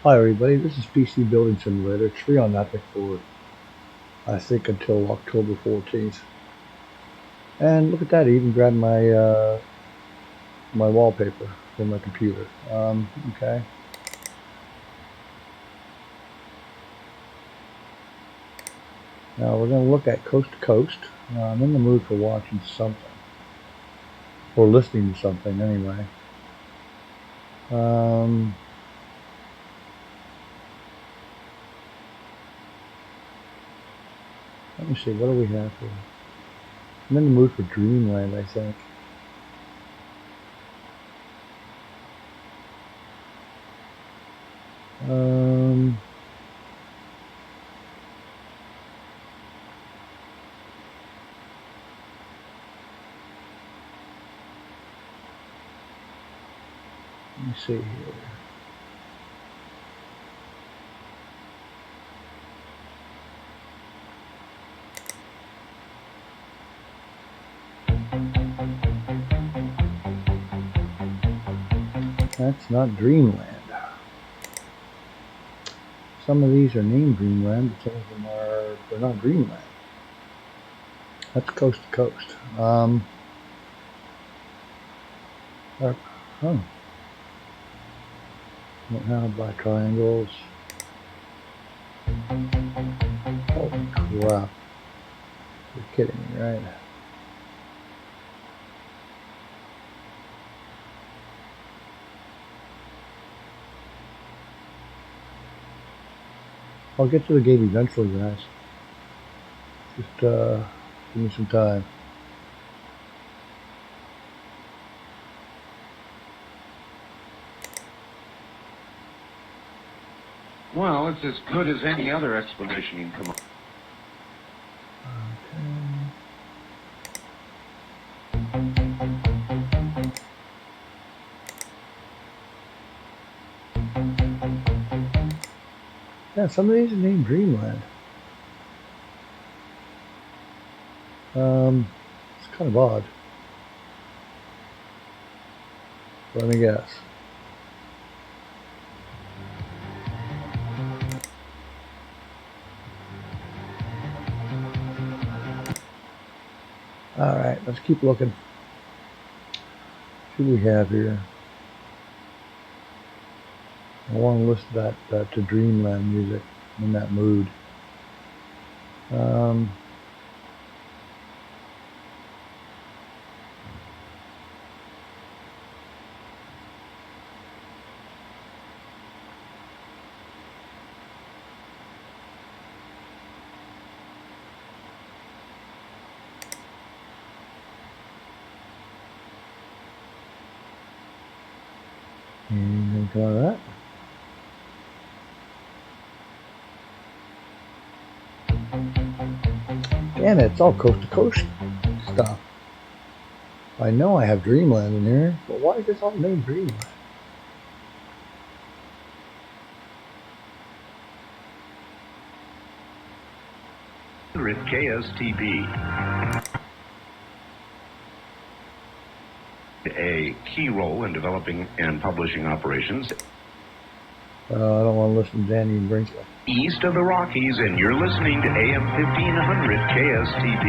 Hi everybody, this is PC Building Simulator. It's free on Epic for, I think, until October 14th. And look at that, I even grabbed my my wallpaper from my computer. Okay. Now we're going to look at Coast to Coast. I'm in the mood for watching something. Or listening to something, anyway. Let me see, what do we have here? I'm in the mood for Dreamland, I think. Let me see here. That's not Dreamland. Some of these are named Dreamland, but some of them they're not Dreamland. That's Coast to Coast. Don't have black triangles. Holy crap. You're kidding me, right? I'll get to the game eventually, guys. Just give me some time. Well, it's as good as any other explanation you can come up with. Yeah, some of these are named Dreamland. It's kind of odd. Let me guess. Alright, let's keep looking. See what we have here. I want to listen to that to Dreamland music. I'm in that mood. And come out of that. Damn it, it's all coast to coast stuff. I know I have Dreamland in here, but why is this all named Dreamland? KSTP. A key role in developing and publishing operations. I don't want to listen to Danny and Brinkley. East of the Rockies, and you're listening to AM 1500 KSTP.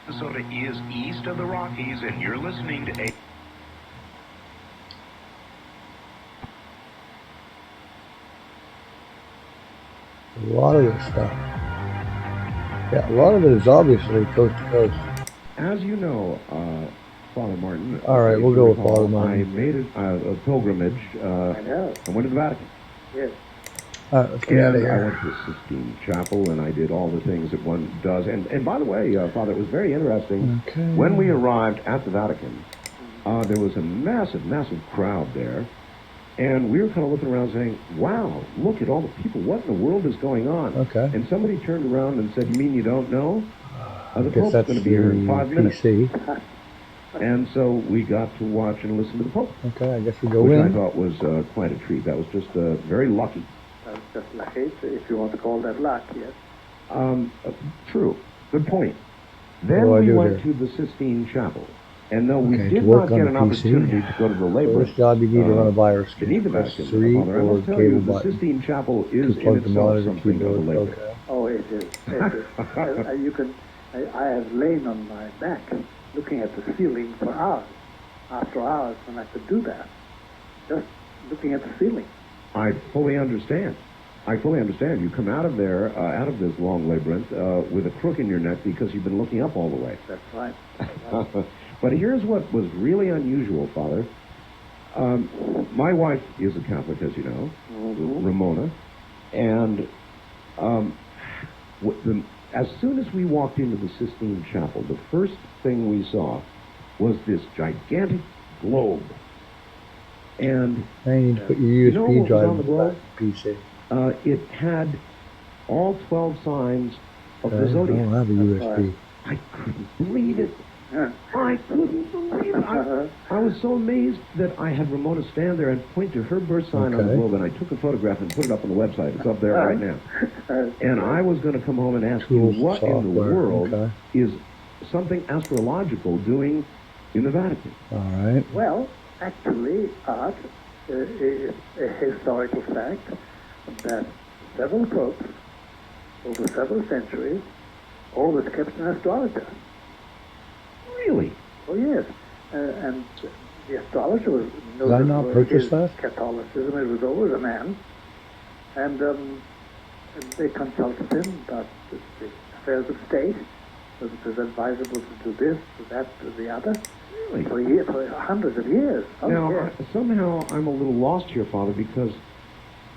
Minnesota is east of the Rockies, and you're listening to A. A lot of this stuff. Yeah, a lot of it is obviously coast to coast. As you know, Father Martin. All right, we'll go with Father Martin. I made a pilgrimage. I went to the Vatican. Yes. All right, let's get out of here. I went to the Sistine Chapel, and I did all the things that one does. And by the way, Father, it was very interesting. Okay. When we arrived at the Vatican, there was a massive, massive crowd there. And we were kind of looking around saying, wow, look at all the people. What in the world is going on? Okay. And somebody turned around and said, you mean you don't know? The guess Pope's that's going to be here in 5 minutes. PC. And so we got to watch and listen to the Pope. Okay, I guess we go which in. I thought was quite a treat. That was just very lucky. That's just lucky, if you want to call that luck, yes. True. Good point. Then do I we do went here? to the Sistine Chapel. And though we Okay, to did work not on get the an PC. opportunity to go to the labyrinth, First job, you need to run a virus beneath the scan. Press Vatican, 3 Father, I or must tell cable you, the button Sistine Chapel to is in plug the itself monitor something of a keyboard. labyrinth. Okay. Oh, it is. It is. You can. I have lain on my back looking at the ceiling for hours, after hours, when I could do that. Just looking at the ceiling. I fully understand. I fully understand. You come out of there, out of this long labyrinth, with a crook in your neck because you've been looking up all the way. That's right. But here's what was really unusual, Father. My wife is a Catholic, as you know, Ramona, and as soon as we walked into the Sistine Chapel, the first thing we saw was this gigantic globe. And Now you need to put your you know USB what was drive on the in the globe? PC. It had all 12 signs of the Okay, I zodiac. don't have a USB. I couldn't believe it. I couldn't believe it. I was so amazed that I had Ramona stand there and point to her birth sign on the Okay. globe, and I took a photograph and put it up on the website. It's up there right now. And I was going to come home and ask you Tools, what in the software, world okay. is something astrological doing in the Vatican. All right. Well, actually, art is a historical fact that several popes over several centuries always kept an astrologer. Really? Oh, yes. And the astrologer was Did I not purchase his that? Catholicism. It was always a man. And they consulted him about the affairs of state. Was it advisable to do this, to that, to the other? Really? For hundreds of years. Oh, Now, yes. somehow I'm a little lost here, Father, because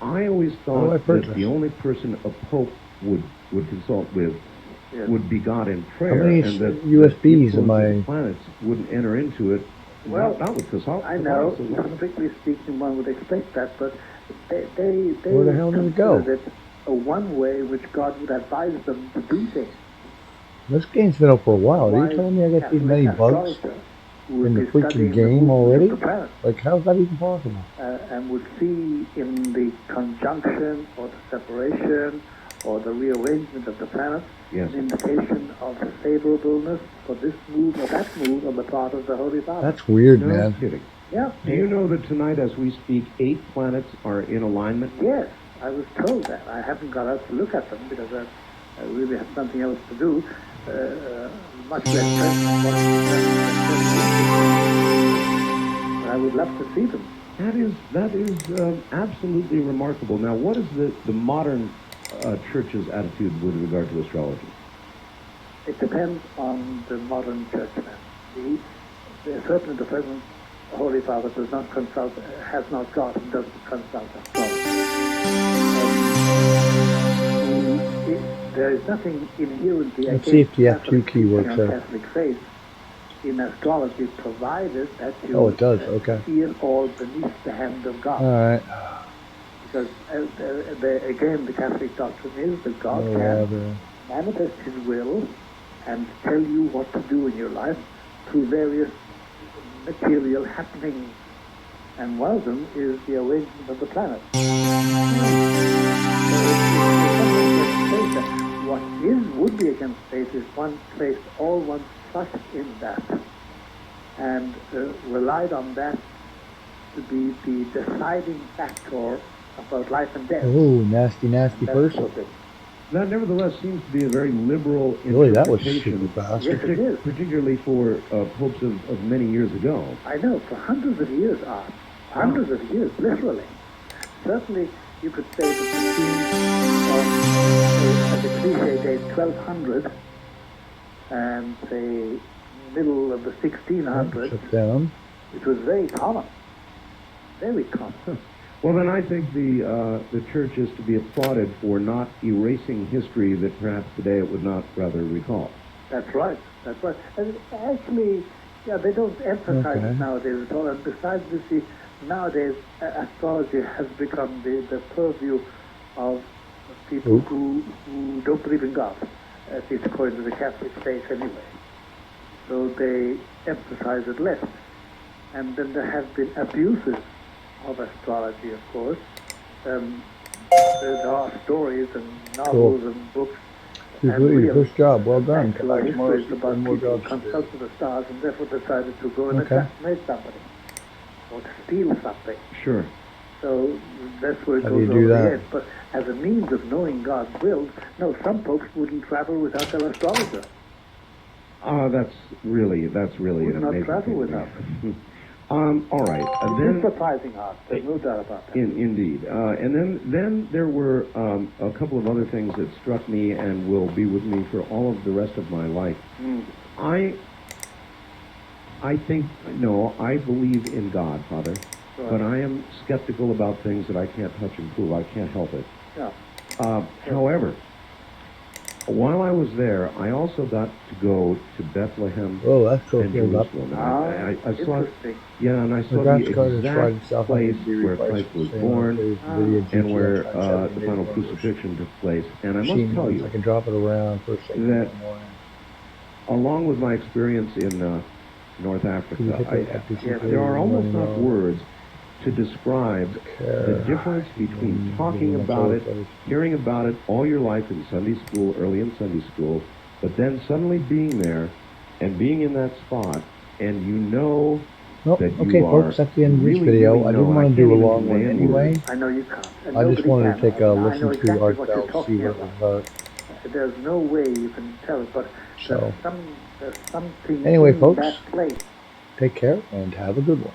I always do I thought that purchase? the only person a pope would consult with Yes. would be God in prayer, How many and that USBs the am I- the planets wouldn't enter into it. Well, not with I know, Catholicism. strictly speaking, one would expect that, but they Where the hell did it go? considered it a one way which God would advise them to do things. This game's been up for a while. Are Why you telling me I got these Catholic many bugs astrologer would in the be freaking studying game movements already? of the planets, Like, how's that even possible? and would see in the conjunction or the separation or the rearrangement of the planets Yes. an indication of favorableness for this move or that move on the part of the Holy Father. That's weird, No man. kidding. Yeah. Do you know that tonight, as we speak, 8 planets are in alignment? Yes, I was told that. I haven't got out to look at them because I really have something else to do. Much less present. I would love to see them. That is absolutely remarkable. Now, what is the modern church's attitude with regard to astrology? It depends on the modern churchman. Certainly the present Holy Father does not consult, has not got and doesn't consult astrology. There is nothing inherently Let's see if the against F2 key works Catholic there. Catholic faith in astrology, provided that you Oh, it does, okay. see it all beneath the hand of God. All right. Because again, the Catholic doctrine is that God Oh, can rather. manifest His will and tell you what to do in your life through various material happenings. And one of them is the arrangement of the planets. What would be against faith is one placed all one's trust in that and relied on that to be the deciding factor about life and death. Oh, nasty, nasty That person. sort of thing. That nevertheless seems to be a very liberal Really, that was interpretation, super fast. Yes, it is. particularly for popes of many years ago. I know, for hundreds of years, Art. Hundreds of years, literally. Certainly, you could say that between, as a cliche date, 1200 and, say, middle of the 1600s, Shut down. it was very common. Very common. Well, then I think the church is to be applauded for not erasing history that perhaps today it would not rather recall. That's right. That's right. And actually, yeah, they don't emphasize Okay. it nowadays at all. And besides this, see, nowadays astrology has become the purview of people Oop. who don't believe in God, at least according to the Catholic faith anyway. So they emphasize it less. And then there have been abuses of astrology, of course. There are stories and novels and books Your real first job, well done. Come actual back tomorrow, history see is about more people who jobs to do. consulted the stars and therefore decided to go and Okay. assassinate somebody or to steal something. Sure. So that's where it How do you goes do over that? the edge. But as a means of knowing God's will, no, some folks wouldn't travel without their astrologer. That's really Would an not amazing travel thing. without it. All right. It is surprising art. There's no doubt about that. Indeed. And then there were a couple of other things that struck me and will be with me for all of the rest of my life. I think, no, I believe in God, Father, Right. but I am skeptical about things that I can't touch and prove. I can't help it. Yeah. However, while I was there, I also got to go to Bethlehem Oh, that's so and filled up. Jerusalem. And I saw, Interesting. yeah, and I saw The the card is right exact itself. place where Christ was born and where the final crucifixion took place. And I must tell you, I can drop it around first thing in the that morning. along with my experience in North Africa, there are almost not words to describe the difference between talking about it, hearing about it all your life in Sunday school, early in Sunday school, but then suddenly being there and being in that spot, and you know Nope. that you Okay, are folks, that's the end of this really, video. really I didn't know. want I to do a can't even long one convey in anyway. words. I know you can't. And I just nobody wanted can. to take a I listen know to exactly Art what you're Bell, see talking what it about. was about. There's no way you can tell, but So, there's something anyway, in folks, that place. take care and have a good one.